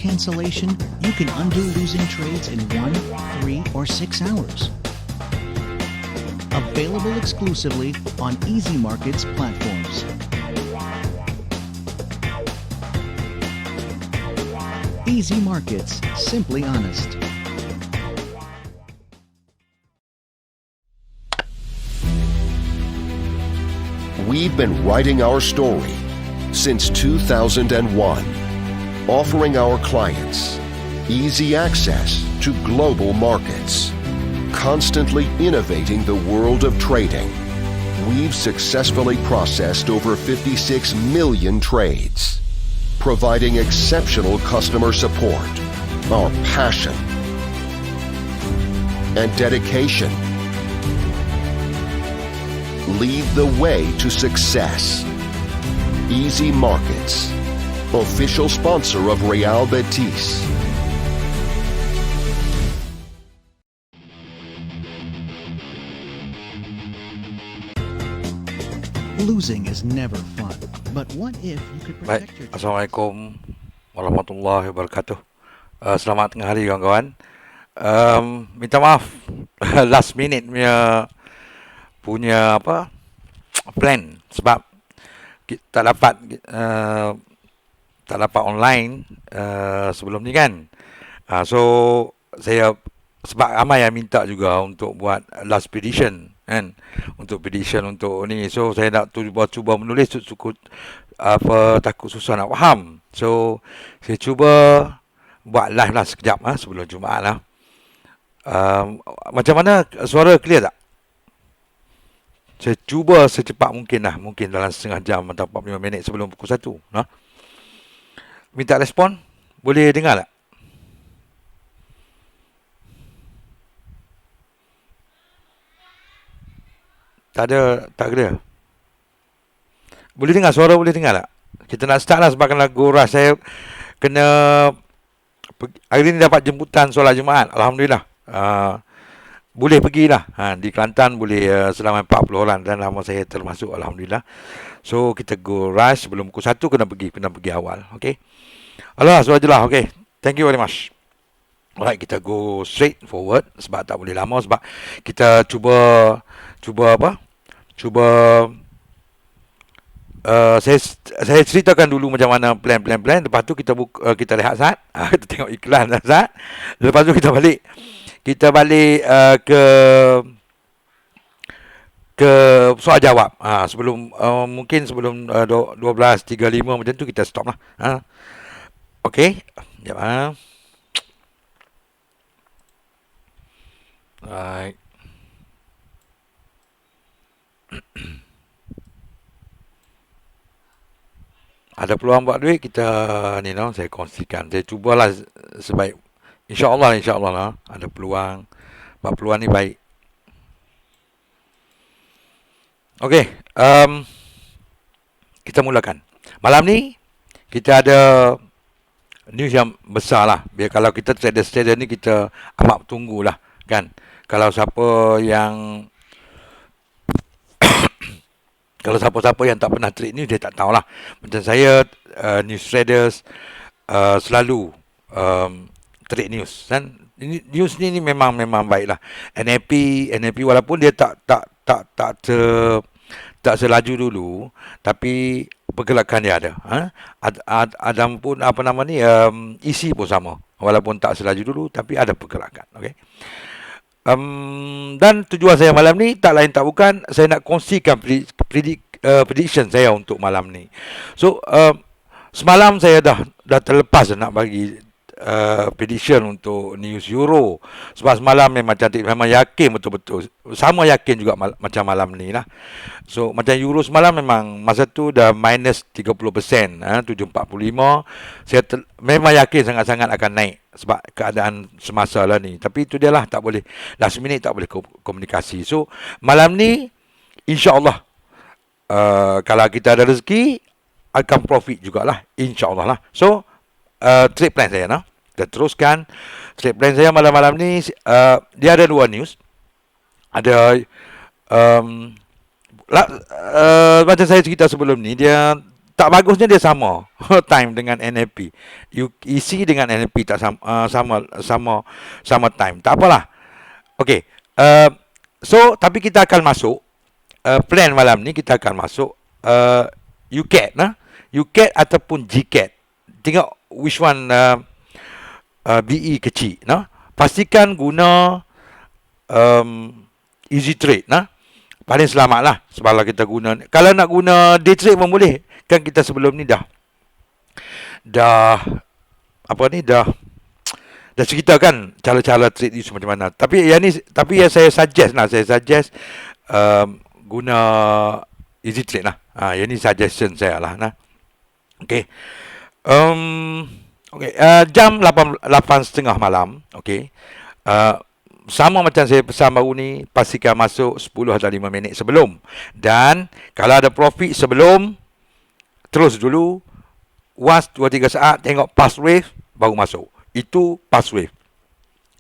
cancellation, you can undo losing trades in 1, 3, or 6 hours. Available exclusively on Easy Markets platforms. Easy Markets, simply honest. We've been writing our story since 2001, offering our clients easy access to global markets, constantly innovating the world of trading. We've successfully processed over 56 million trades, providing exceptional customer support. Our passion and dedication lead the way to success. Easy Markets, official sponsor of Real Betis. Losing is never fun, but what if you could Baik, protect your... Assalamualaikum warahmatullahi wabarakatuh. Selamat tengah hari kawan-kawan. Minta maaf last minute punya plan sebab tak dapat online sebelum ni kan. So saya sebab ramai yang minta juga untuk buat last prediction kan, untuk prediction untuk ni. So saya nak cuba menulis takut susah nak faham. So saya cuba buat live lah sekejap sebelum Jumaat lah. Macam mana, suara clear tak? Saya cuba secepat mungkin lah. Mungkin dalam setengah jam atau 45 minit sebelum pukul 1. Minta respon. Boleh dengar tak? Tak clear. Boleh dengar? Suara boleh dengar tak? Kita nak start lah sebab kena go rush. Saya kena... Hari ni dapat jemputan solat Jumaat. Alhamdulillah. Boleh pergilah. Di Kelantan boleh selama 40 orang dan nama saya termasuk, alhamdulillah. So kita go rush sebelum pukul 1 kena pergi awal. Okey. Alah, so ajalah. Okey. Thank you very much. Alright, kita go straight forward sebab tak boleh lama, sebab kita cuba saya ceritakan dulu macam mana plan. Lepas tu kita lihat Zat. Kita tengok iklan Zat. Lepas tu kita balik ke soal jawab. Mungkin sebelum 12.35 macam tu kita stop lah. Okey. Sekejap. Right. Ada peluang buat duit, kita saya kongsikan. Saya cubalah sebaik InsyaAllah lah. Ada peluang. Sebab peluang ni baik. Okey. Kita mulakan. Malam ni, kita ada news yang besar lah. Biar kalau kita trader ni, kita amat tunggulah. Kan? Kalau siapa yang... Kalau siapa-siapa yang tak pernah trade news, dia tak tahulah. Macam saya, news traders selalu... trade news kan, news ni memang baiklah. NAP walaupun dia tak selaju dulu, tapi pergerakan dia ada. Ada pun isi pun sama, walaupun tak selaju dulu tapi ada pergerakan. Okey. Dan tujuan saya malam ni tak lain tak bukan, saya nak kongsikan prediction saya untuk malam ni. So semalam saya dah terlepas nak bagi prediction untuk news euro, sebab semalam memang yakin betul-betul, sama yakin juga macam malam ni lah. So macam euro semalam memang masa tu dah minus 30%, 7.45. Saya memang yakin sangat-sangat akan naik sebab keadaan semasa lah ni. Tapi itu dia lah, tak boleh last minute, tak boleh komunikasi. So malam ni insyaAllah kalau kita ada rezeki akan profit jugalah, insyaAllah lah. So trade plan saya kita teruskan. Trade plan saya malam-malam ni, dia ada dua news. Ada macam saya cerita sebelum ni, dia tak bagusnya dia sama time dengan NLP. EC dengan NLP tak sama time. Tak apalah. Okey. So tapi kita akan masuk plan malam ni kita akan masuk UCAT UCAT ataupun GCAT. Tengok which one BE kecil pastikan guna easy trade paling selamat lah sebab kita guna. Kalau nak guna day trade pun boleh. Kan kita sebelum ni dah cerita kan cara-cara trade use macam mana. Tapi yang saya suggest guna easy trade lah. Yang ni suggestion saya lah. Okay. Jam 8.30 malam. Okay. Sama macam saya pesan baru ni, pastikan masuk 10 atau 5 minit sebelum. Dan kalau ada profit sebelum, terus dulu. Once 2-3 saat tengok past wave, baru masuk. Itu past wave.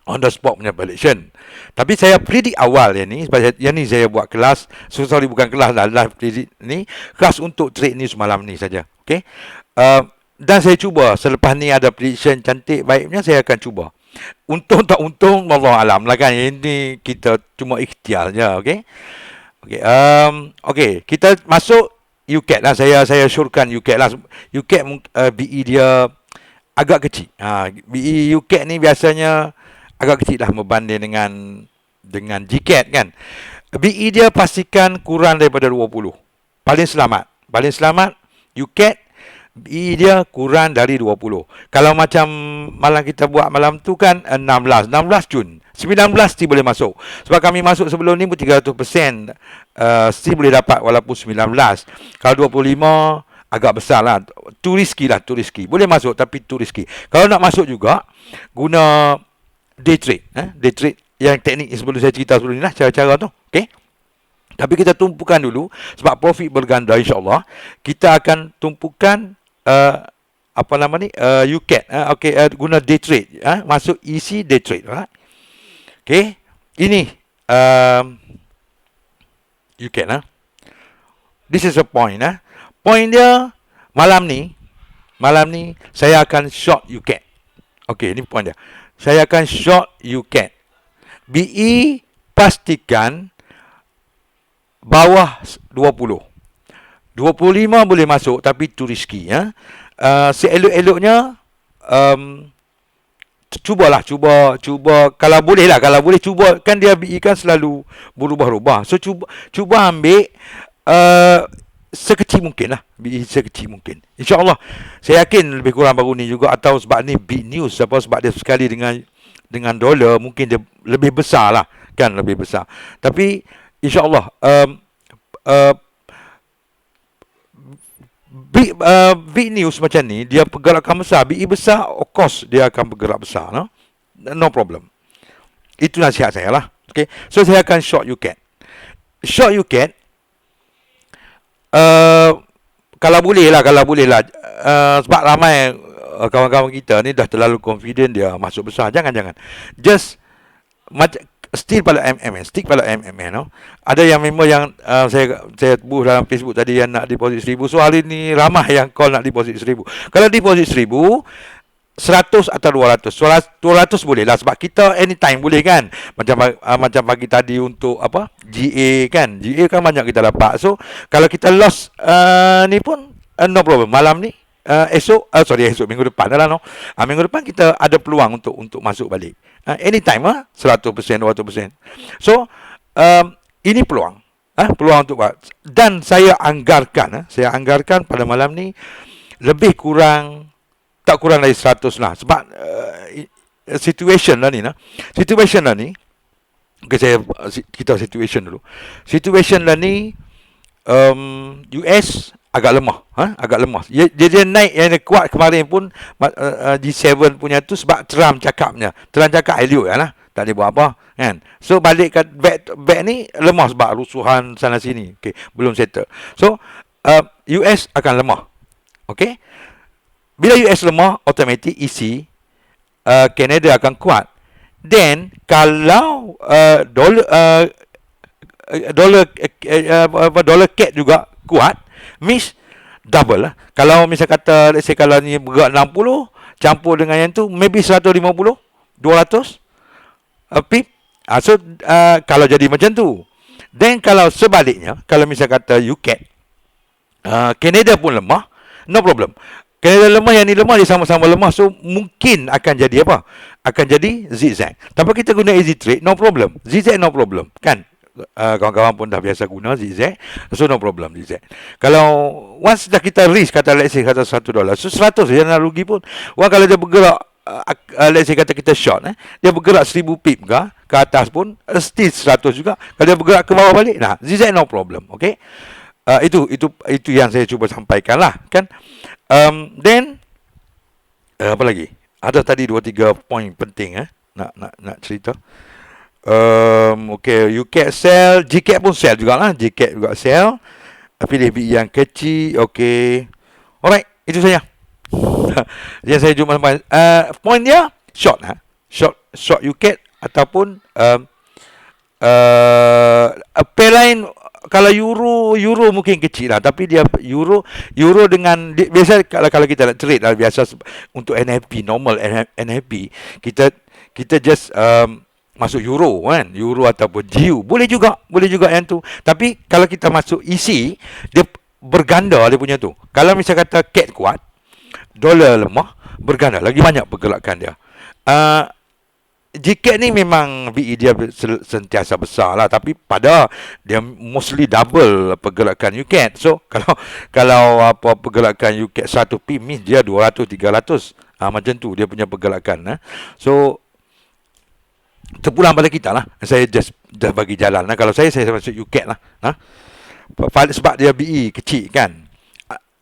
On the spot punya prediction. Tapi saya predict awal yang ni, sebab yang ni saya buat kelas. Sorry, bukan kelas lah, live predict ni. Kelas untuk trade ni semalam ni saja. Okay. Dan saya cuba, selepas ni ada prediction cantik, baiknya saya akan cuba. Untung tak untung, wallahu alam lah kan. Ini kita cuma ikhtiar je, okey. Okey, okey, kita masuk UCAT lah. Saya syorkan UCAT lah. UCAT BE dia agak kecil. BE UCAT ni biasanya agak kecil lah berbanding dengan GCAT kan. BE dia pastikan kurang daripada 20. Paling selamat UCAT BE dia kurang dari 20. Kalau macam malam kita buat malam tu kan 16 Jun. 19 still boleh masuk. Sebab kami masuk sebelum ni pun 300% still boleh dapat walaupun 19. Kalau 25 agak besar lah. Too risky. Boleh masuk tapi too risky. Kalau nak masuk juga guna day trade. Day trade yang teknik sebelum saya cerita sebelum ni lah cara-cara tu. Okay. Tapi kita tumpukan dulu sebab profit berganda insyaAllah. Kita akan tumpukan UCAT. Guna day trade. Masuk EC day trade. Okay. Ini UCAT. This is a point. Point dia malam ni saya akan short UCAT. Okay, ini point dia. Saya akan short UCAT. BE pastikan bawah 20. 25 boleh masuk tapi too risky. Seelok-eloknya cuba kalau boleh cuba, kan dia BE kan selalu berubah-ubah. So cuba ambil sekecil mungkin lah. BE sekecil mungkin. InsyaAllah saya yakin lebih kurang baru ni juga, atau sebab ni big news sebab dia sekali dengan dolar mungkin dia lebih besar lah kan, lebih besar. Tapi InsyaAllah big news macam ni, dia pergerakan besar, BE besar, of course dia akan bergerak besar. No problem. Itu nasihat saya lah. Okay. So saya akan short UCAT. Kalau boleh lah. Sebab ramai kawan-kawan kita ni dah terlalu confident dia masuk besar. Jangan. Just stick pada MMN. Ada yang member yang saya buh dalam Facebook tadi yang nak deposit 1,000. So hari ni ramai yang call nak deposit 1,000. Kalau deposit 1,000, 100 atau 200. 200 boleh lah sebab kita anytime boleh kan. Macam pagi tadi untuk GA kan. GA kan banyak kita dapat. So kalau kita lost ni pun no problem. Malam ni esok minggu depan lah minggu depan kita ada peluang untuk masuk balik. Anytime 100%, 200%. So ini peluang untuk buat. Dan saya anggarkan pada malam ni lebih kurang tak kurang dari 100 lah. Sebab situation lah ni. Okay, kita situation dulu. Situation lah ni US agak lemah. Dia naik yang kuat kemarin pun G7 punya tu sebab Trump cakap elok lah. Tak boleh buat apa kan. So balik ke back ni lemah sebab rusuhan sana sini. Okay, belum settle. So US akan lemah. Okay. Bila US lemah, automatic EC Canada akan kuat. Then kalau dollar CAD juga kuat, means double lah. Kalau misal kata, let's say kalau ni bergerak 60, campur dengan yang tu, maybe 150, 200 pip. So, kalau jadi macam tu. Then kalau sebaliknya, kalau misal kata UCAT, Canada pun lemah, no problem. Canada lemah, yang ni lemah, dia sama-sama lemah. So, mungkin akan jadi apa? Akan jadi zigzag. Tapi kita guna easy trade, no problem. Zigzag, no problem. Kan? Kawan-kawan pun dah biasa guna zigzag, so no problem zigzag. Kalau once dah kita risk, kata let's say kata $100, so 100 je nak rugi pun. Orang kalau dia bergerak, let's say kata kita short, dia bergerak 1000 pip ke atas pun, still 100 juga. Kalau dia bergerak ke bawah balik, nah zigzag no problem. Okay, itu yang saya cuba sampaikan lah, kan. Then apa lagi? Ada tadi 2-3 poin penting nak cerita. Okay, UCAT sell, GCAT pun sell jugalah. GCAT juga sell. Pilih BE yang kecil. Okay, alright, itu saja yang saya jumpa sampai. Point dia short, short UCAT ataupun pair lain. Kalau euro mungkin kecil lah, tapi dia euro dengan biasa kalau kita nak trade lah, biasa untuk NFP normal NFP kita just masuk euro kan, euro ataupun GU boleh juga yang tu. Tapi kalau kita masuk EC, dia berganda dia punya tu. Kalau misal kata CAD kuat, dolar lemah, berganda lagi banyak pergerakan dia. GCAT ni memang BE dia sentiasa besar lah, tapi pada dia mostly double pergerakan UCAT. So kalau apa pergerakan UCAT 1 pip ni dia 200-300 macam tu dia punya pergerakan. So terpulang pada kita lah. Saya just bagi jalan lah. Kalau saya masuk UCAT lah. Sebab dia BE kecil kan.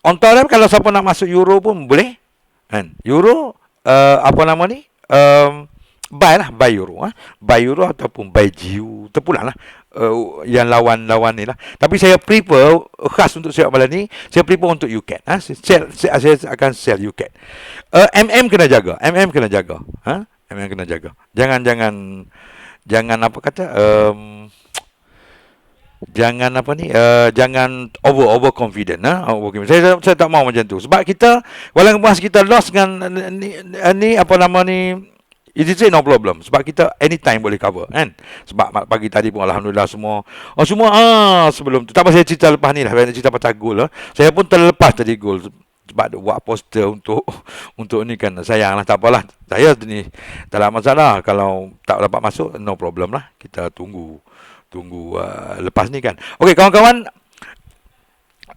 On top dia, kalau siapa nak masuk euro pun boleh kan. Euro apa nama ni, buy euro. Buy euro ataupun buy GU. Terpulang lah yang lawan ni lah. Tapi saya prefer, khas untuk saya malam ni, saya prefer untuk UCAT. Saya akan sell UCAT. MM kena jaga. MM kena jaga. Jangan apa kata, jangan over confident. Saya tak mau macam tu. Sebab kita walaupun kita lost dengan ni apa nama ni, it is no problem. Sebab kita anytime boleh cover kan. Sebab pagi tadi pun alhamdulillah semua sebelum tu, tak apa saya cerita lepas ni lah, saya cerita pasal gol lah. Saya pun terlepas tadi gol sebab ada buat poster untuk ni kan. Sayang lah, tak apalah. Saya ni tak ada masalah. Kalau tak dapat masuk, no problem lah. Kita tunggu lepas ni kan. Okey kawan-kawan,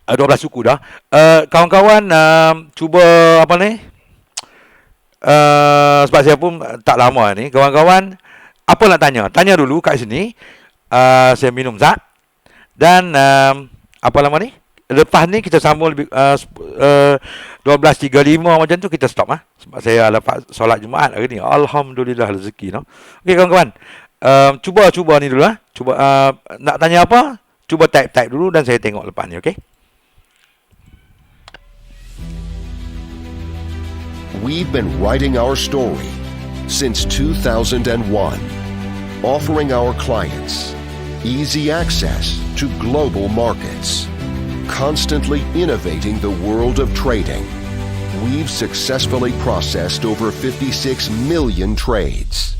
12 suku dah. Kawan-kawan cuba apa ni, sebab saya pun tak lama ni. Kawan-kawan apa nak tanya dulu kat sini. Saya minum zat. Dan apa nama ni, lepas ni kita sambung lebih 12.35 macam tu kita stop sebab saya lepas solat Jumaat hari ni. Alhamdulillah rezeki no. Okey kawan-kawan, cuba ni dulu Cuba nak tanya apa, cuba type dulu dan saya tengok lepas ni. Okey. We've been writing our story since 2001, offering our clients easy access to global markets. Constantly innovating the world of trading, we've successfully processed over 56 million trades,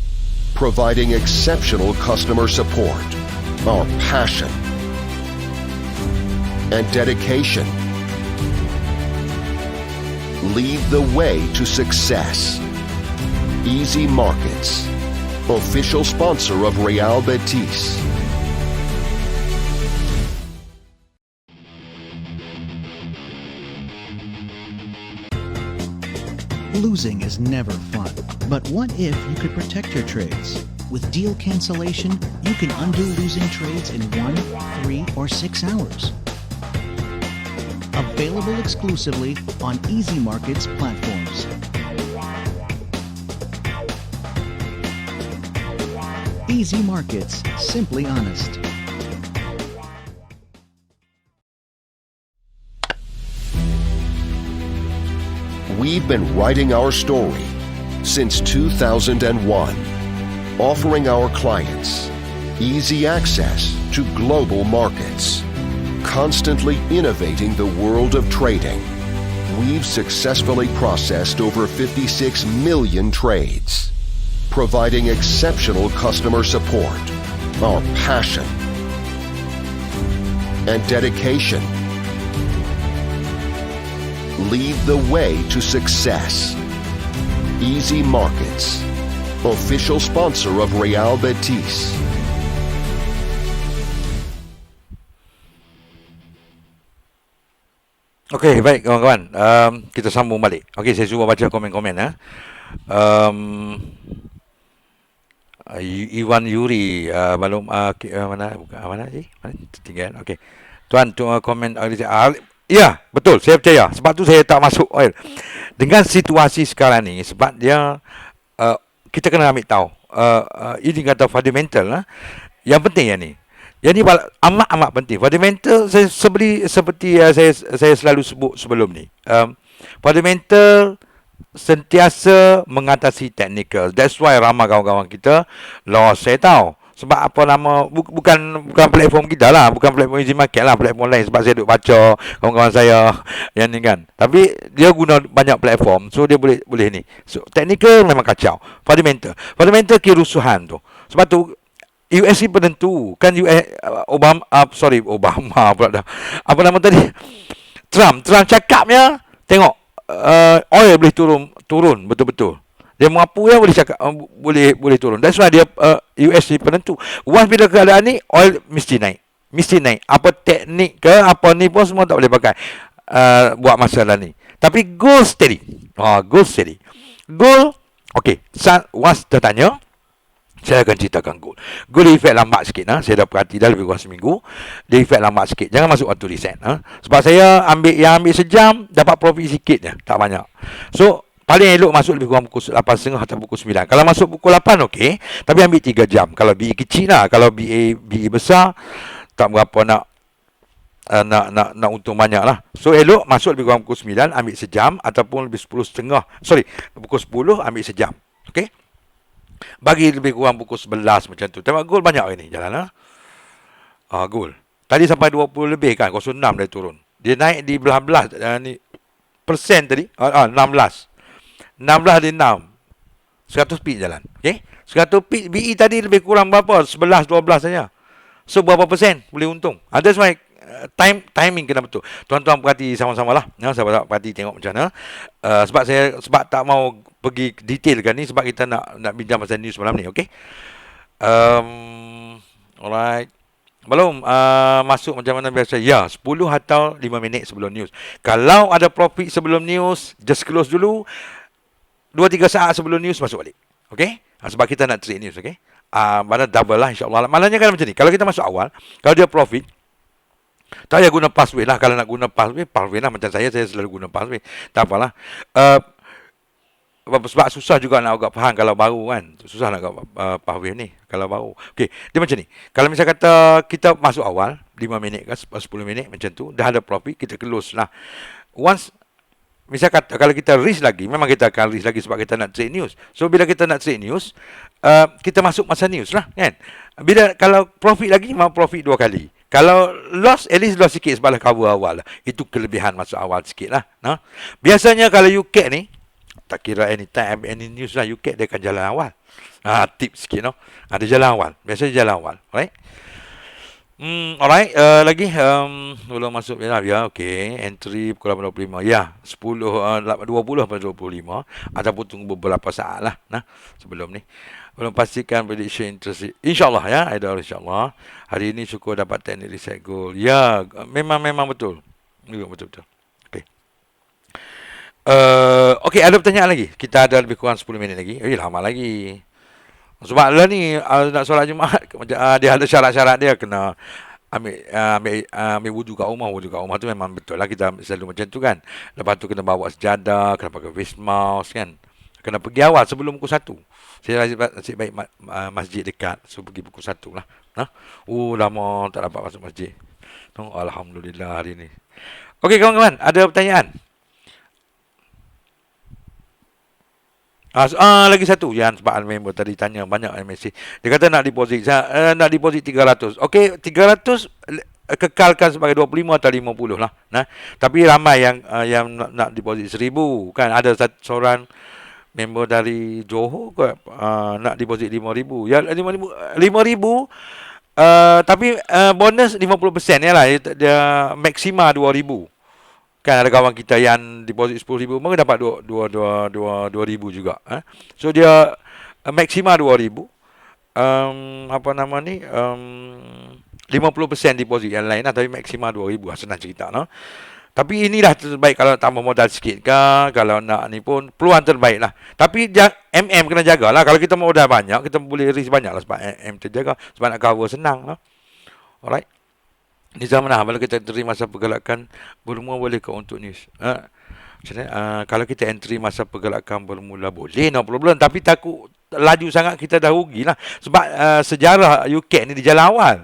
providing exceptional customer support. Our passion and dedication lead the way to success. Easy Markets, official sponsor of Real Betis. Losing is never fun, but what if you could protect your trades? With deal cancellation, you can undo losing trades in 1, 3, or 6 hours. Available exclusively on Easy Markets platforms. Easy Markets, simply honest. We've been writing our story since 2001, offering our clients easy access to global markets, constantly innovating the world of trading. We've successfully processed over 56 million trades, providing exceptional customer support. Our passion and dedication lead the way to success. Easy Markets, official sponsor of Real Betis. Okey, baik kawan-kawan. Kita sambung balik. Okey, saya cuba baca komen-komen ya. Iwan Yuri belum mana bukan mana sih? Mana tinggal. Okey. Tuan komen ya, betul. Saya percaya. Sebab tu saya tak masuk oil. Dengan situasi sekarang ni, sebab dia kita kena ambil tahu. Ini kata fundamental lah. Yang penting yang ni. Yang ni amat penting. Fundamental seperti saya selalu sebut sebelum ni. Fundamental sentiasa mengatasi technical. That's why ramai kawan-kawan kita loss. Saya tahu. Sebab apa nama bukan platform kita lah, bukan platform Easy Market lah, platform lain. Sebab saya duk baca kawan-kawan saya yang ni kan. Tapi dia guna banyak platform, so dia boleh ni. So technical memang kacau. Fundamental kerusuhan tu. Sebab tu USC penentu kan. Obama pula dah. Apa nama tadi? Trump cakapnya tengok oil boleh turun betul-betul. Dia mengapu ya boleh cakap boleh turun. That's why dia USD penentu. Once bila keadaan ni oil mesti naik. Apa teknik ke apa ni pun semua tak boleh pakai buat masalah ni. Tapi gold steady. Gold okey, once dah tanya saya akan ceritakan gold. Gold efek lambat sikit saya dah perhati dah lebih kurang seminggu. Dia efek lambat sikit. Jangan masuk waktu reset Sebab saya ambil sejam dapat profit sikit je, tak banyak. So paling elok masuk lebih kurang pukul 8.30 atau pukul 9. Kalau masuk pukul 8 okey, tapi ambil 3 jam. Kalau BE kecil lah, kalau BE besar tak berapa nak untung banyak lah. So elok masuk lebih kurang pukul 9, ambil sejam ataupun lebih 10.30. Pukul 10 ambil sejam. Okey. Bagi lebih kurang pukul 11 macam tu. Tengok gold banyak hari ni jalan gold. Tadi sampai 20 lebih kan, 06 dia turun. Dia naik di belah-belah ni persen tadi. 16 di 6. 100 pip jalan. Okey. 100 pip BE tadi lebih kurang berapa? 11 12 saja. So berapa persen boleh untung? That's why timing kena betul. Tuan-tuan perhati sama-sama lah. Saya perhati tengok macam mana. Sebab tak mau pergi detail kan ni sebab kita nak bincang pasal news malam ni, okey. Alright. Belum masuk macam mana biasa. Ya, 10 atau 5 minit sebelum news. Kalau ada profit sebelum news, just close dulu. 2-3 saat sebelum news masuk balik. Okey? Sebab kita nak trade news, okey? Mana double lah insya-Allah. Malahnya kan macam ni. Kalau kita masuk awal, kalau dia profit, tak payah guna password lah. Kalau nak guna password lah macam saya selalu guna password. Tak apalah. Sebab susah juga nak agak faham kalau baru kan. Susah nak agak password ni kalau baru. Okey, dia macam ni. Kalau misal kata kita masuk awal 5 minit ke 10 minit macam tu, dah ada profit, kita close lah. Once misal kata kalau kita risk lagi, memang kita akan risk lagi sebab kita nak trade news. So bila kita nak trade news, kita masuk masa news lah kan. Kalau profit lagi, mau profit 2 kali. Kalau loss, at least loss sikit sebab cover awal lah. Itu kelebihan masuk awal sikit lah. Biasanya kalau UK ni, tak kira anytime, any news lah, UK dia akan jalan awal. Tips sikit dia jalan awal. Biasanya jalan awal. Alright. Alright. Lagi belum masuk ya. Okey. Entry pukul 8.25. Ya. 20 atau 25. Ataupun tunggu beberapa saat lah. Sebelum ni. Belum pastikan prediction interest. InsyaAllah ya. InsyaAllah. Hari ini syukur dapat teknik reset goal. Ya. Memang betul. Betul. Okey, ada pertanyaan lagi? Kita ada lebih kurang 10 minit lagi. Lama lagi. Sebab lah ni nak solat Jumaat, dia ada syarat-syarat dia kena ambil wudu kat rumah. Wudu kat rumah tu memang betul lah, kita selalu macam tu kan. Lepas tu kena bawa sejadah, kena pakai face mask kan. Kena pergi awal sebelum pukul 1. Saya nasib baik masjid dekat, so pergi pukul 1 lah. Lama tak dapat masuk masjid. Alhamdulillah hari ni. Okey kawan-kawan, ada pertanyaan? Lagi satu yang sebab member tadi tanya banyak MSC. Dia kata nak deposit 300. Okey, 300 kekalkan sebagai 25 atau 50 lah. Nah, tapi ramai yang nak deposit 1,000 kan. Ada seorang member dari Johor kot nak deposit 5,000. Ya 5,000 tapi bonus 50% ya lah. Dia maksima 2,000. Kan ada kawan kita yang deposit 10,000 mereka dapat 2,000 juga. So dia maksima 2,000. 50% deposit yang lain lah, tapi maksima 2,000 lah, senang cerita no. Tapi inilah terbaik kalau nak tambah modal sikit ke, kalau nak ni pun peluang terbaik lah. Tapi kena jagalah. Kalau kita modal banyak, kita boleh risk banyak lah sebab terjaga. Sebab nak cover senang lah. Alright. Ni zaman lah, kalau kita entry masa pergerakan bermula boleh ke untuk news. Kalau kita entry masa pergerakan bermula boleh, no problem. Tapi takut laju sangat kita dah rugi lah. Sebab sejarah UK ni di jalan awal.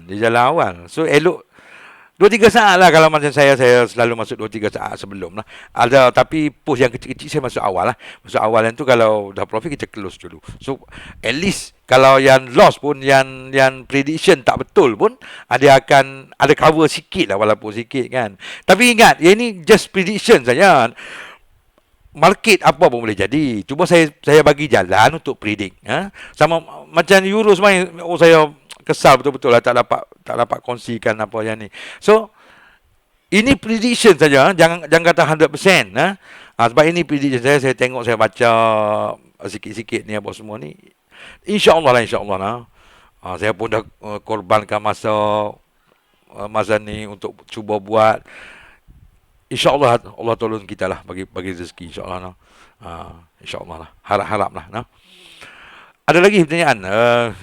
Di jalan awal. So elok 2-3 saat lah. Kalau macam saya selalu masuk 2-3 saat sebelum lah. Ada, tapi push yang kecil-kecil saya masuk awal lah. Masuk awal yang tu kalau dah profit kita close dulu. So at least kalau yang loss pun, yang prediction tak betul pun, dia akan ada cover sikit lah, walaupun sikit kan. Tapi ingat, ini just prediction saja. Market apa pun boleh jadi. Cuba saya bagi jalan untuk predict. Sama macam euro semain, saya kesal betul-betul lah tak dapat kongsikan apa yang ni. So ini prediction saja, jangan kata 100%. Sebab ini prediction saya tengok, saya baca sikit-sikit ni apa semua ni. InsyaAllah lah. Saya pun dah korbankan masa ni untuk cuba buat. InsyaAllah Allah tolong kita lah, bagi rezeki insyaAllah. InsyaAllah lah, harap lah. Ada lagi pertanyaan,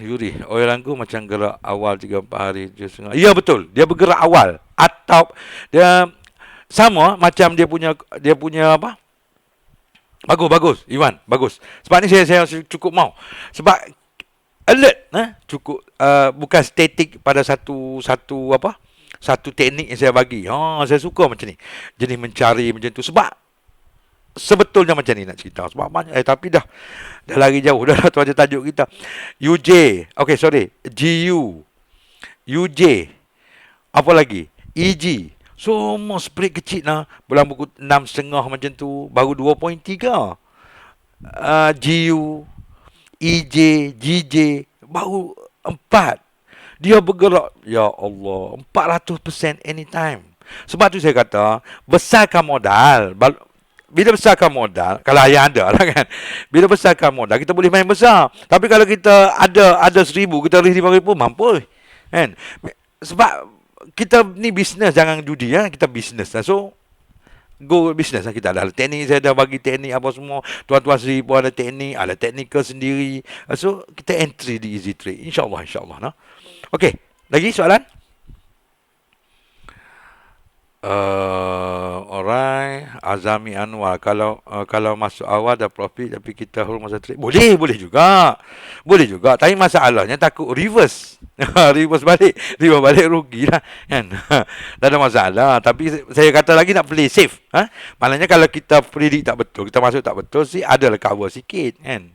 Yuri, oil anggur macam gerak awal 3-4 hari je setengah. Ya betul, dia bergerak awal atau dia sama macam dia punya apa? Bagus, Iwan, bagus. Sebab ni saya cukup mau. Sebab alert, cukup bukan statik pada satu teknik yang saya bagi. Saya suka macam ni. Jadi mencari macam tu sebab sebetulnya macam ni nak cerita. Sebab banyak tapi dah lari jauh. Dah tu aja tajuk kita. UJ. Okay, sorry. GU. UJ. Apa lagi? EG. Semua spread kecil lah. Dalam buku 6,5 macam tu. Baru 2.3. GU. EJ. GJ. Baru 4. Dia bergerak. Ya Allah. 400% anytime. Sebab tu saya kata, besarkan modal. Bila besarkan modal, kalau yang ada lah kan. Bila besarkan modal, kita boleh main besar. Tapi kalau kita ada 1,000, kita risk 5,000, mampu. Kan? Sebab kita ni bisnes, jangan judi ya. Kita bisnes lah. So, go bisnes lah. Kita ada teknik, saya dah bagi teknik apa semua. Tuan-tuan Sri pun ada teknik, ada teknikal sendiri. So, kita entry di Easy Trade. InsyaAllah. Nah. Okey, lagi soalan? Alright, Azami Anwar, kalau masuk awal dah profit tapi kita hold masa trade, boleh juga, tapi masalahnya takut reverse. reverse balik rugi lah kan. Tak ada masalah, tapi saya kata lagi nak play safe. Maknanya kalau kita predict tak betul, kita masuk tak betul, ada cover sikit kan.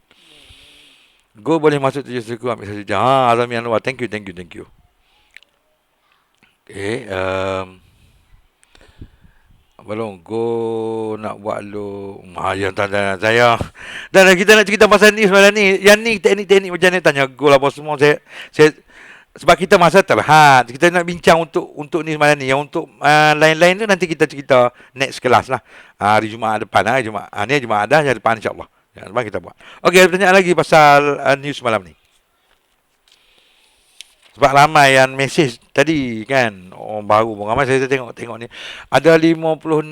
Go boleh masuk 7 suku, ambil 1 jam. Azami Anwar, thank you. Okay, belum go nak buat lu. Yang tanya saya. Dan kita nak cerita pasal ni sebenarnya ni. Yang ni teknik-teknik macam ni tanya go lah apa semua. Saya sebab kita masa terhad. Kita nak bincang untuk ni sebenarnya ni. Yang untuk lain-lain tu nanti kita cerita next kelas lah. Hari Jumaat depan ni Jumaat dah, hari depan insya-Allah. Yang depan kita buat. Okey, ada pertanyaan lagi pasal news malam ni. Sebab ramai yang mesej tadi kan, orang baru pun ramai, saya tengok ni. Ada 56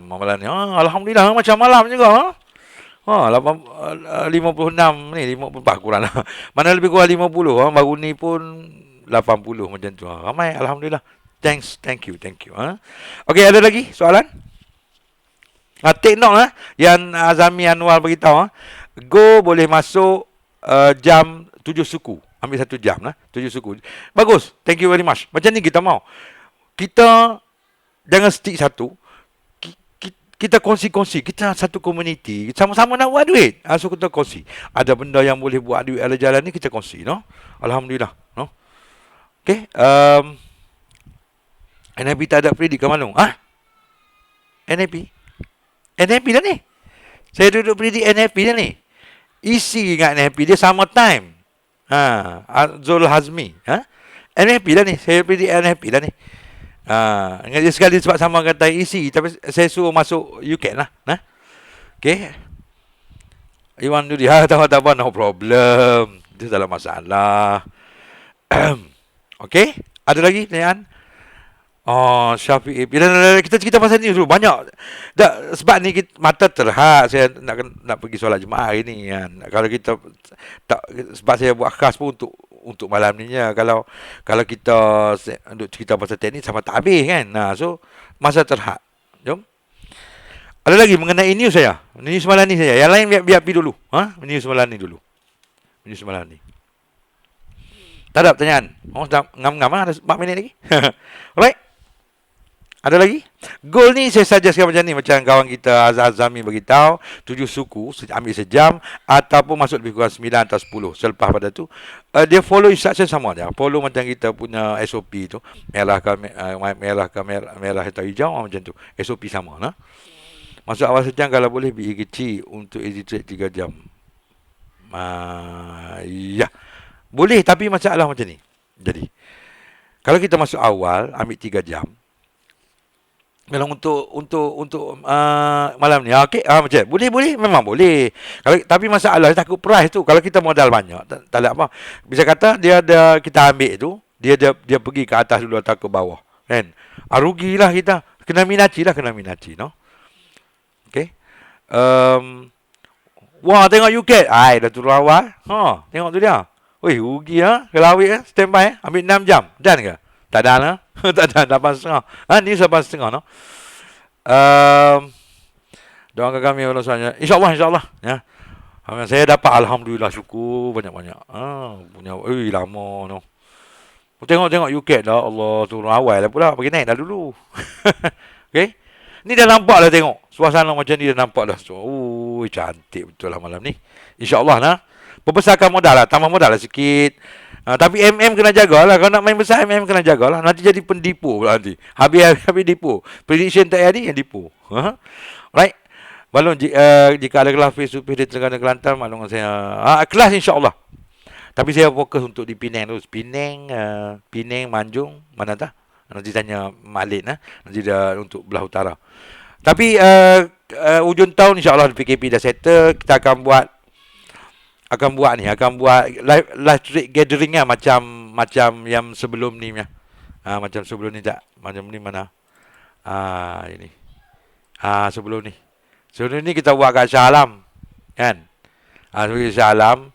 malam ni. Alhamdulillah macam malam juga. 56 ni 54 kurang lah. Mana lebih kurang 50. Baru ni pun 80 macam tu. Ramai, alhamdulillah. Thank you. Okey, ada lagi soalan? Take note yang Azami Anwar beritahu. Go boleh masuk jam 7 suku. Ambil 1 jam lah. 7 suku. Bagus. Thank you very much. Macam ni kita mau. Kita jangan stick satu. Kita kongsi-kongsi. Kita satu komuniti. Sama-sama nak buat duit. So kita kongsi. Ada benda yang boleh buat duit ala jalan ni, kita kongsi. No? Alhamdulillah. No? Okay. NFP tak ada predik ke malu? NFP? NFP dah ni. Saya duduk predik NFP dah ni. Isi ingat NFP dia sama time. Zul Hazmi. NFP dah ni. Saya predik NFP dah ni. Ingat dia sekali sebab sama kata isi. Tapi saya suruh masuk UCAT lah. Okay. Iwan tu dia. Tak apa, no problem. Itu tak ada masalah. Okay. Ada lagi pertanyaan? Syafiq. Kita cerita pasal ni dulu. Banyak. Sebab ni mata terhad. Saya nak pergi solat Jumaat hari ni kan. Kalau kita tak, sebab saya buat khas pun untuk malam ni ya. Kalau kita untuk cerita pasal teknik sama tak habis kan. So masa terhad. Jom. Ada lagi mengenai news saya. News malam ni saja. Yang lain biar pergi dulu. News malam ni dulu. News malam ni. Tak ada pertanyaan. Dah ngam-ngam ada 4 minit lagi. Alright. Ada lagi? Goal ni saya suggestkan macam ni. Macam kawan kita Azami beritahu. 7 suku ambil sejam. Ataupun masuk lebih kurang 9 atau 10. Selepas pada tu. Dia follow instruction sama dia. Follow macam kita punya SOP tu. Merah atau hijau. Macam tu. SOP sama. Masuk awal sejam kalau boleh. BE kecil untuk easy trade 3 jam. Ya. Boleh tapi masalah macam ni. Jadi. Kalau kita masuk awal. Ambil 3 jam. Memang untuk malam ni okey macam boleh memang boleh. Tapi masalah takut price tu. Kalau kita modal banyak tak ada apa. Bisa kata kita ambil tu dia pergi ke atas dulu atau ke bawah kan. Rugilah kita. Kena minaci no. Okey. Wah tengok UCAT. Dah turun awal. Tengok tu dia. Oi rugi kalau awik standby ambil 6 jam. Dan ke? Tak ada lah. Tak ada 8.5. Ni 8.5 no. Doakan kami Allah SWT. InsyaAllah ya. Saya dapat alhamdulillah syukur banyak-banyak. Punya lama no. Tengok UCAT dah. Allah turun awal lah pula. Pergi naik dah dulu. Okey. Ni dah nampak dah tengok. Suasana macam ni dah nampak dah. Cantik betul lah malam ni. InsyaAllah lah. Perbesarkan modal lah. Tambah modal lah sikit. Tapi MM kena jagalah. Kalau nak main besar MM kena jagalah. Nanti jadi pendipu pula nanti. Habis dipu. Prediction tak jadi yang dipu. Right. Balon jika ada kelas face to face di Terengganu Kelantan maklum saya. Kelas insya-Allah. Tapi saya fokus untuk di Penang tu. Penang, Manjung, mana dah? Nanti tanya Malik nanti dia untuk belah utara. Tapi ujung tahun insya-Allah PKP dah settle, kita akan buat live trade gathering lah macam yang sebelum ni ya. Macam sebelum ni tak. Macam ni mana? Ini. Sebelum ni. Sebelum ni kita buat kat Shah Alam. Kan? Sebelum Shah Alam.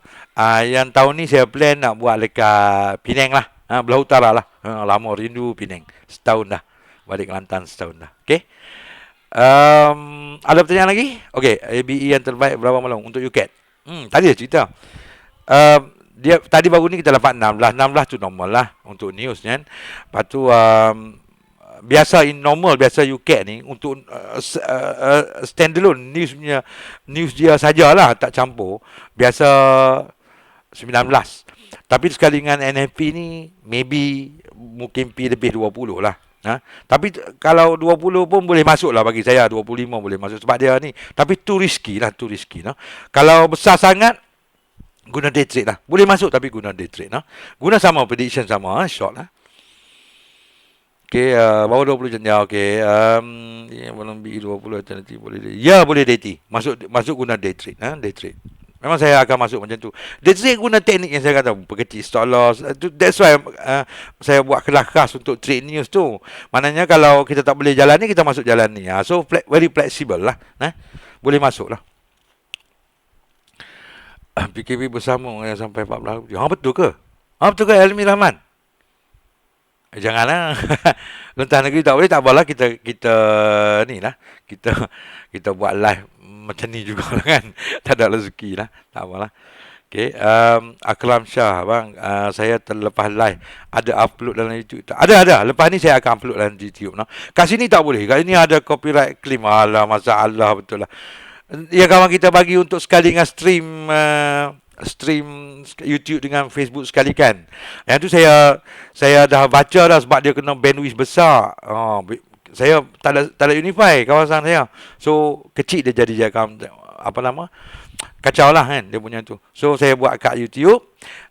Yang tahun ni saya plan nak buat dekat Penang lah. Belah utara lah. Lama rindu Penang. Setahun dah. Balik Kelantan setahun dah. Okay? Ada pertanyaan lagi? Okay. ABE yang terbaik berapa malam untuk UCAT? Tadi dia cerita. Dia tadi baru ni kita dapat 16 tu normal lah untuk news kan. Lepas tu biasa UCAT ni untuk standalone news dia sajalah tak campur. Biasa 19. Tapi sekali dengan NFP ni maybe mungkin lebih 20 lah. Tapi kalau 20 pun boleh masuk lah bagi saya. 25 boleh masuk sebab dia ni. Tapi too risky. Kalau besar sangat guna day trade lah. Boleh masuk tapi guna day trade Guna sama prediction sama short lah. Okay, bawah 20 jam. Ya, okay. Belum B20 alternatif boleh. Ya, boleh day. Masuk guna day trade. Day trade. Memang saya akan masuk macam tu. Dia guna teknik yang saya kata perkecil stop loss. That's why saya buat kelas khas untuk trade news tu. Maknanya kalau kita tak boleh jalan ni, kita masuk jalan ni. So very flexible lah. Boleh masuk lah. PKP bersama sampai 14. Betul ke? Betul ke Helmi Rahman? Janganlah. Lentah negeri tak boleh, tak apalah kita ni lah. Kita buat live macam ni juga kan. Tak ada rezeki lah. Tak apalah. Okay. Akram Shah bang. Saya terlepas live. Ada upload dalam YouTube tak? Ada. Lepas ni saya akan upload dalam YouTube. Kat sini tak boleh. Kat sini ada copyright claim. Alah masalah betul lah. Ya kawan kita bagi untuk sekali dengan stream stream YouTube dengan Facebook sekali kan. Yang tu saya dah baca dah sebab dia kena bandwidth besar. Saya tak ada unify kawasan saya. So kecil dia jadi apa nama? Kacau lah kan dia punya tu. So saya buat kat YouTube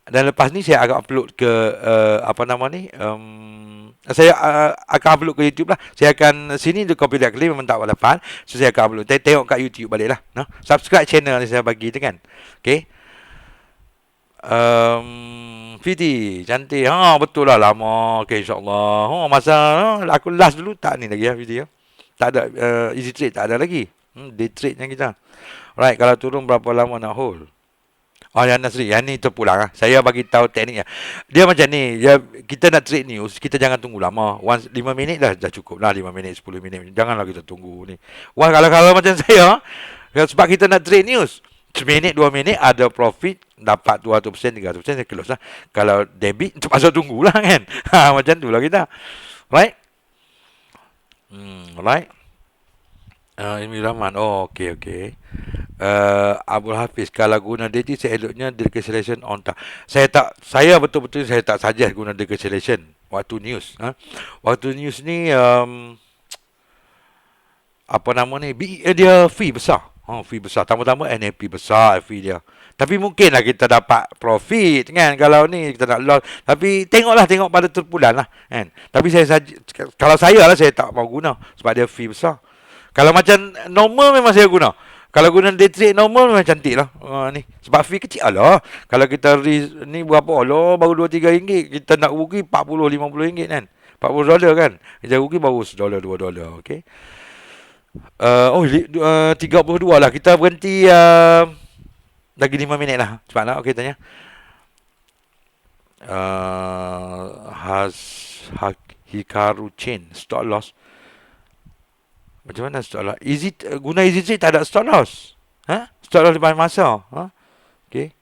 dan lepas ni saya akan upload ke apa nama ni? Saya akan upload ke YouTube lah. Saya akan sini tu copyright claim memang tak dapat. So saya akan upload. Tengok kat YouTube balik lah. No? Subscribe channel ni saya bagi tu kan. Okay. Fiti cantik. Betul lah lama. Okay, insyaAllah. Masa aku last dulu tak ni lagi ya Fiti ya. Tak ada easy trade tak ada lagi. Day trade yang kita. Right, kalau turun berapa lama nak hold? Yang Nasri, yang ni terpulang lah. Saya bagi tahu tekniknya. Dia macam ni, kita nak trade news, kita jangan tunggu lama. Once 5 minit dah cukup lah, 5 minit, 10 minit. Janganlah kita tunggu ni. Kalau macam saya, sebab kita nak trade news, 1 minit, 2 minit ada profit, dapat 200%, 300%, saya close lah. Kalau debit, terpaksa tunggulah kan. Macam tu lah kita. Right? Right? Ilmi Rahman. Okay. Abdul Hafiz, kalau guna DT seeloknya declaration on tak. Saya betul-betul saya tak suggest guna declaration waktu news. Waktu news ni apa nama ni? Dia fee besar. Fee besar. Tambah-tambah NAP besar fee dia. Tapi mungkinlah kita dapat profit kan kalau ni kita nak loss. Tapi tengok pada terpulang lah kan. Tapi kalau saya tak mau guna sebab dia fee besar. Kalau macam normal memang saya guna. Kalau guna day trade normal memang cantik lah. Ni. Sebab fee kecil lah. Kalau kita ni berapa lah. Baru 2-3 ringgit. Kita nak rugi 40-50 ringgit kan. $40 kan. Kita rugi baru $1, $2. Okay. 32 lah. Kita berhenti lagi 5 minit lah. Cepat lah. Okay, tanya. Hikaru Chain. Stop loss. Macam mana stop loss? Guna easy trade tak ada stop loss. Stop loss lepas masa. Okay.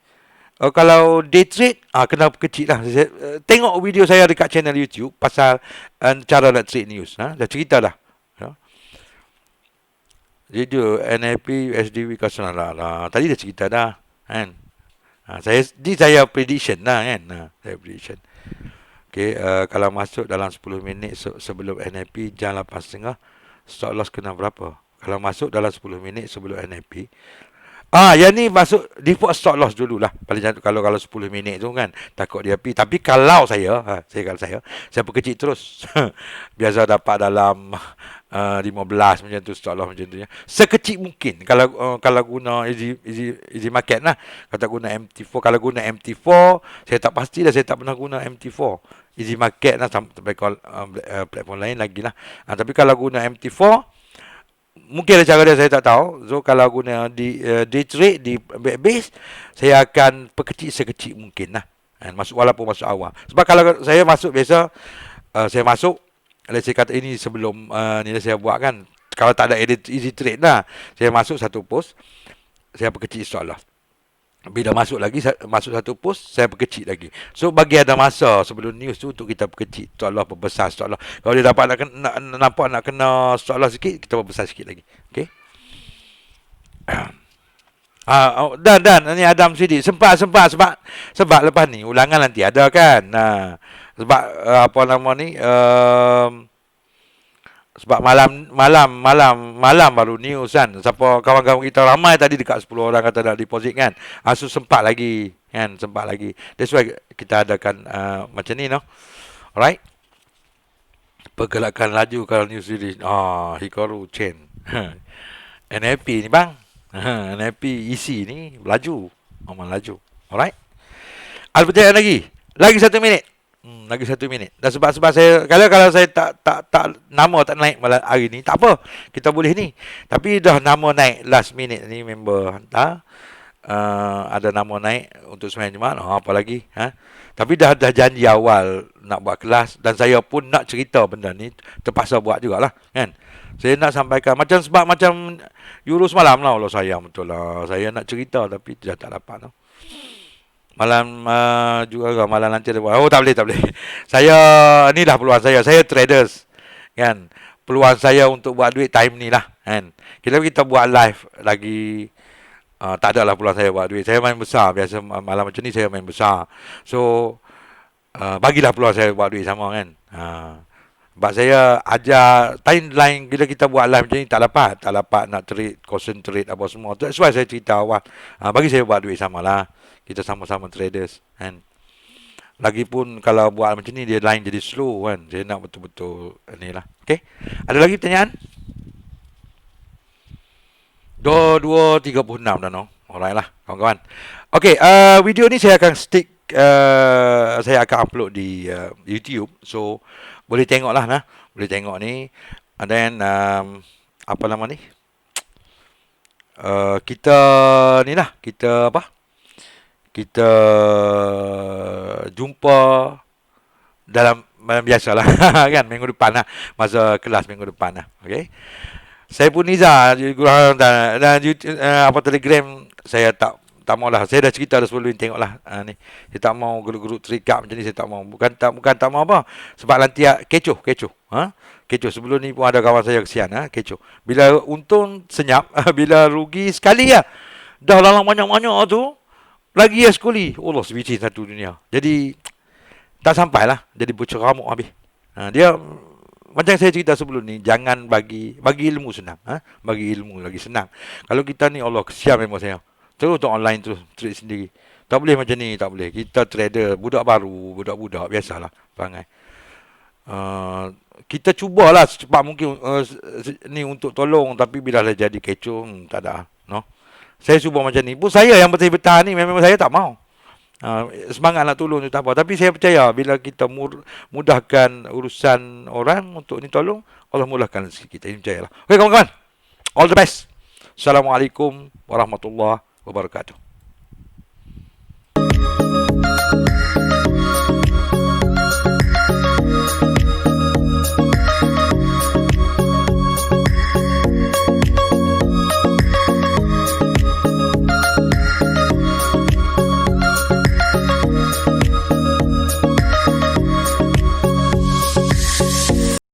Kalau day trade, kena kecil lah. Tengok video saya dekat channel YouTube pasal cara nak trade news. Dah cerita dah. Jadi NAP, USDW, kawasan lah. Tadi dah cerita dah. Kan? Saya prediction lah kan. Saya prediction. Okay. Kalau masuk dalam 10 minit sebelum NAP, jam 8.30. Stop loss kena berapa? Kalau masuk dalam 10 minit sebelum NAP. Yang ni masuk default stop loss dululah. Paling jangan kalau 10 minit tu kan takut dia pergi. Tapi kalau saya perkecil terus. Biasa dapat dalam 15 macam tu stop loss macam tu ya. Sekecil mungkin kalau guna easy market lah. Kalau tak guna MT4, kalau guna MT4 saya tak pasti dah, saya tak pernah guna MT4. Easy market lah sampai platform lain lagi lah. Tapi kalau guna MT4 mungkin ada cara dia, saya tak tahu. So kalau guna day trade di base, saya akan perkecil sekecil mungkin lah. Walaupun masuk awal. Sebab kalau saya masuk biasa, saya masuk, saya kata ini sebelum ni saya buat kan. Kalau tak ada easy trade lah, saya masuk satu post, saya perkecil stop loss. Bila masuk satu post, saya perkecil lagi. So bagi ada masa sebelum news tu untuk kita perkecil stop loss, perbesar stop loss. Kalau dia dapat nampak nak kena stop loss sikit, kita perbesar sikit lagi. Okey. Dan ni Adam Sidi sempat sebab lepas ni ulangan nanti ada kan. Sebab apa nama ni sebab malam baru news kan. Siapa kawan-kawan kita ramai tadi dekat 10 orang kata nak deposit kan. So sempat lagi. That's why kita adakan macam ni no. Alright. Pergerakan laju kalau news release. Hikaru Chain. NAP ni bang. NAP isi ni laju. Laju. Alright. Ada pertanyaan lagi? Lagi 1 minit. Lagi 1 minit. Dan sebab saya kalau saya tak nama tak naik malam hari ni, tak apa. Kita boleh ni. Tapi dah nama naik last minute ni member hantar. Ada nama naik untuk sembahyang Jumaat. Apa lagi? Tapi dah janji awal nak buat kelas dan saya pun nak cerita benda ni, terpaksa buat jugalah kan. Saya nak sampaikan macam Euro semalam lah, Allah sayang betul lah. Saya nak cerita tapi dah tak dapat tau. Malam juga malam nanti ada buat. Tak boleh. Saya ni dah peluang saya traders kan. Peluang saya untuk buat duit time ni lah kan. Kita buat live lagi Tak adalah peluang saya buat duit. Saya main besar. Biasa malam macam ni saya main besar. So, bagilah peluang saya buat duit sama kan. Sebab saya ajar timeline bila kita buat live macam ni tak dapat nak trade, concentrate apa semua. That's why saya cerita awal. Bagi saya buat duit sama lah. Kita sama-sama traders kan. Lagipun kalau buat macam ni dia line jadi slow kan. Saya nak betul-betul ni lah. Okay. Ada lagi pertanyaan? 2:36 dah no. Alright lah kawan-kawan. Okay, video ni saya akan stick, saya akan upload di YouTube. So boleh tengok lah nah. Boleh tengok ni. And then apa nama ni? Kita ni lah, kita apa? Kita jumpa dalam biasalah kan minggu depan lah. Masa kelas minggu depan lah. Okay. Saya pun Niza dan apa Telegram saya tak maulah. Saya dah cerita dah sebelum ni, tengoklah ni. Saya tak mau grup-grup terikat macam ni, saya tak mau. Bukan tak mau apa. Sebab nanti kecoh. Kecoh. Sebelum ni pun ada kawan saya kesian kecoh. Bila untung senyap, bila rugi sekali lah. Dah lalang banyak-banyak tu lagi sekali. Allah sebiji satu dunia. Jadi tak sampailah. Jadi berceramuk habis. Dia macam saya cerita sebelum ni, jangan bagi ilmu senang. Bagi ilmu lagi senang. Kalau kita ni, Allah kesian memang saya. Terus untuk online terus trade sendiri. Tak boleh macam ni, tak boleh. Kita trader, budak baru, budak-budak, biasalah. Perangai. Kita cubalah secepat mungkin ni untuk tolong. Tapi bila dah jadi kecoh, tak ada. No? Saya cuba macam ni. Pun saya yang bertahan ni, memang saya tak mau. Semangat nak tolong tu tak apa. Tapi saya percaya bila kita mudahkan urusan orang untuk ni tolong, Allah mudahkan rezeki kita. Ini percayalah. Okey kawan-kawan. All the best. Assalamualaikum warahmatullahi wabarakatuh.